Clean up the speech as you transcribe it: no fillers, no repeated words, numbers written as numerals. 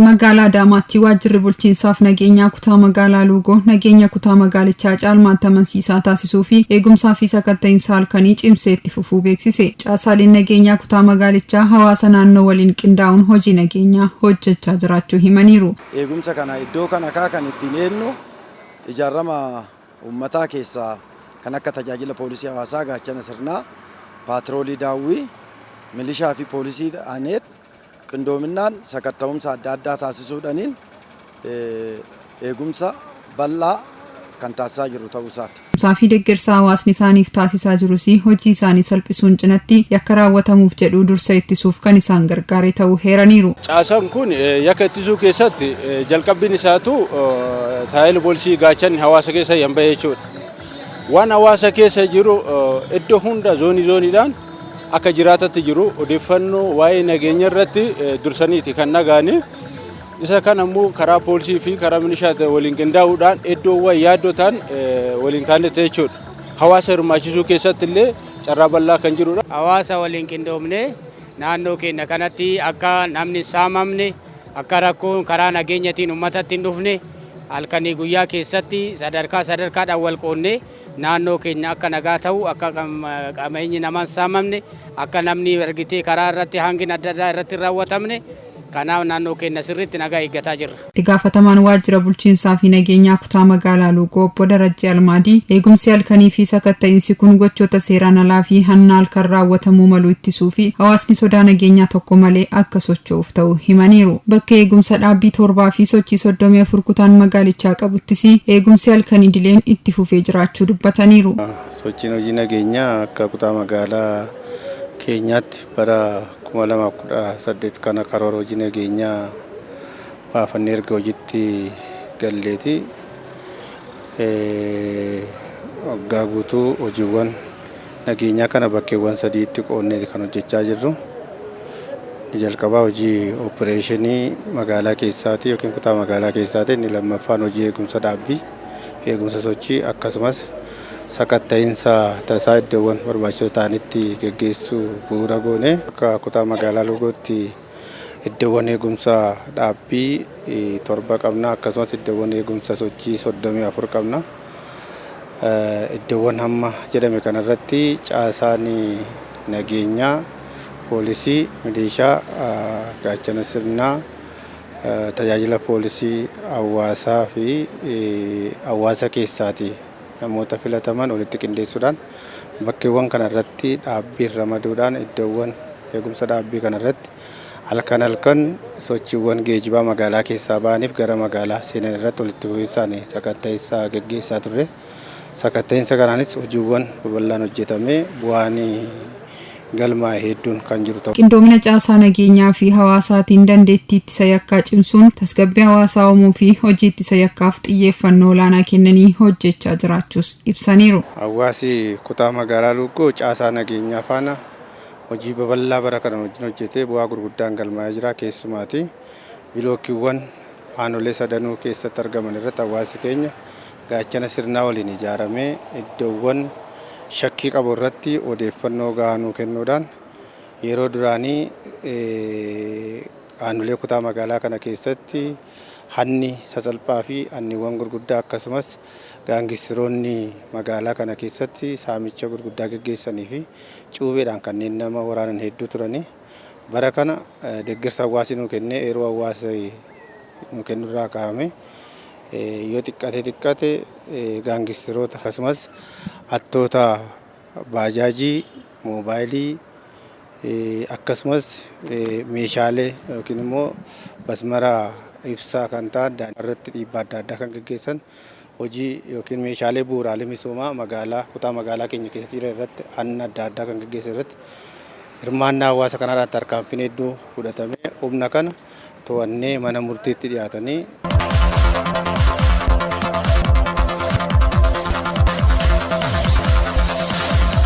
Magaalaa Daamaatti waajjirri bulchiinsaaf nageenyaa kutaa magaalaa Luugoo nageenya kutaa magaalichaa caalmaatti amansiisaa taasisuu fi eegumsaa fi sakatta'insa halkanii cimsee itti fufuu beeksise. Caasaaleen nageenyaa kutaa magaalichaa hawaasa naannoo waliin qindaa'uun hojii nageenyaa hojjechaa jiraachuu himaniiru. Eegumsa kana iddoo kana kan ittiin eenyu ijaarama uummataa keessaa kan akka tajaajila poolisii hawaasaa gaachana sirnaa paatroolii daawwii milishaa fi poolisii aaneet qindoominaan sakatta'umsa adda addaa taasisuudhaaniin eegumsa bal'aa kan taasisaa jiru ta'uu isaati. Saafi deeggarsa hawaasni isaaniif taasisaa jirus hojii isaanii salphisuun cinatti yakka raawwatamuuf jedhu dursa ittisuuf kan isaan gargaare ta'uu heeraniiru. Caasaan kun yakka ittisuu keessatti jalqabbiin isaatu tajaajila poolisii gaachanni hawaasa keessa yamba'ee jechuudha. Waan hawaasa keessa jiru iddoo hunda zooniidhaan akka jiraatatti jiru odeeffannoo waa'ee nageenya irratti dursaniiti kan nagaani. Isa kana immoo karaa poolisii fi karaa milishaa waliin qindaa'uudhaan iddoowwan yaaddootaan waliin kaa'amte jechuudha. Hawaasa hirmaachisuu keessatti illee carraa bal'aa kan jirudha. Hawaasa waliin qindoomne naannoo keenya kanatti akka namni saamamne akka rakkoon karaa nageenyatiin uummatatti hin dhufne halkanii guyyaa keessatti sadarkaadhaan wal qoonnee naannoo keenya akka nagaa ta'u akka qabeenyi namaan saamamne akka namni argitee karaa irratti hangin adda addaa irratti raawwatamne kanaaf naannoo keenya sirriitti nagaa eeggataa jirra. Itti gaafatamaan waajjira bulchiinsaa fi nageenyaa kutaa magaalaa Luugoo obbo Darajjee Almaadii eegumsi halkanii fi sakatta'insi kun gochoota seeraan alaa fi hanna halkan raawwatamuu malu ittisuu fi hawaasni sodaa nageenyaa tokko malee akka socho'uuf ta'u himaniiru. Bakka eegumsa dhaabbii 7 fi sochii 34 kutaan magaalichaa qabuttis eegumsi halkanii dileen itti fufee jiraachuu dubbataniiru. Sochiin hojii nageenyaa akka kutaa magaalaa keenyaatti bara 2018 kana karoora hojii nageenyaa baafannee erga hojiitti galleeti. Waggaa guutuu hojiiwwan nageenyaa kana bakkeewwan 3tti qoonnee kan hojjechaa jirru. Jalqabaa hojii opereeshinii magaalaa keessaati yookiin kutaa magaalaa keessaati. Inni lammaffaan hojii eegumsa dhaabbii, eegumsa sochii akkasumas sakatta'insa tasaa iddoowwan barbaachisoo ta'anitti geggeessuu bu'uura goone. Akka kutaa magaalaa Luugootti iddoowwan eegumsa dhaabbii 7 qabna akkasumas iddoowwan eegumsa sochii 34 qabna. Iddoowwan hamma jedhame kanarratti caasaan nageenyaa poolisii milishaa gaachana sirnaa tajaajila poolisii hawaasaa fi hawaasa keessaati. Namoota filataman walitti qindeessuudhaan bakkeewwan kanarratti dhaabbii ramaduudhaan iddoowwan eegumsa dhaabbii kanarratti halkan sochiiwwan geejibaa magaalaa keessaa ba'aniif gara magaalaa seenan irratti walitti bu'iinsaan sakatta'insa geggeessaa turre. Sakatta'insa kanaanis hojiiwwan babal'aan hojjetamee bu'aan galmaa hedduun kan jiru ta'u. Qindoomina caasaa nageenyaa fi hawaasaatiin dandeettii ittisa yakkaa cimsuun tasgabbii hawaasaa uumuu fi hojii ittisa yakkaaf xiyyeeffannoo olaanaa kennanii hojjechaa jiraachuus ibsaniiru. Hawaasi kutaa magaalaa Luugoo caasaa nageenyaa faana hojii babal'aa bara kana hojjetee bu'aa gurguddaan galmaa'ee jira. Keessumaati bilookiiwwan aanolee sadanuu keessatti argaman irratti hawaasi keenya gaachana sirnaa waliin ijaaramee iddoowwan shakkii qabu irratti odeeffannoo gahaa kennuudhaan yeroo duraanii aanolee kutaa magaalaa kana keessatti hanni sasalphaa fi hanniiwwan gurguddaa akkasumas gaangistiroonni magaalaa kana keessatti saamicha gurguddaa geggeessanii fi cuubeedhaan kanneen nama waraanan hedduu turanii bara kana deeggarsa hawaasni nuu kennee yeroo hawaasa nuu kennurraa kaa'ame yoo xiqqate gaangistiroota akkasumas hattoota baajaajii, moobaayilii akkasumas meeshaalee yookiin immoo basmara ibsaa kan ta'an daandii irratti dhiibbaa adda addaa kan geggeessan hojii yookiin meeshaalee bu'uuraalee misoomaa magaalaa kutaa magaalaa keenya keessatti irratti hanna adda addaa kan geggeessan irratti hirmaannaa hawaasa kanaadhaan tarkaanfiin hedduu fudhatamee humna kana to'annee mana murtiitti dhiyaatanii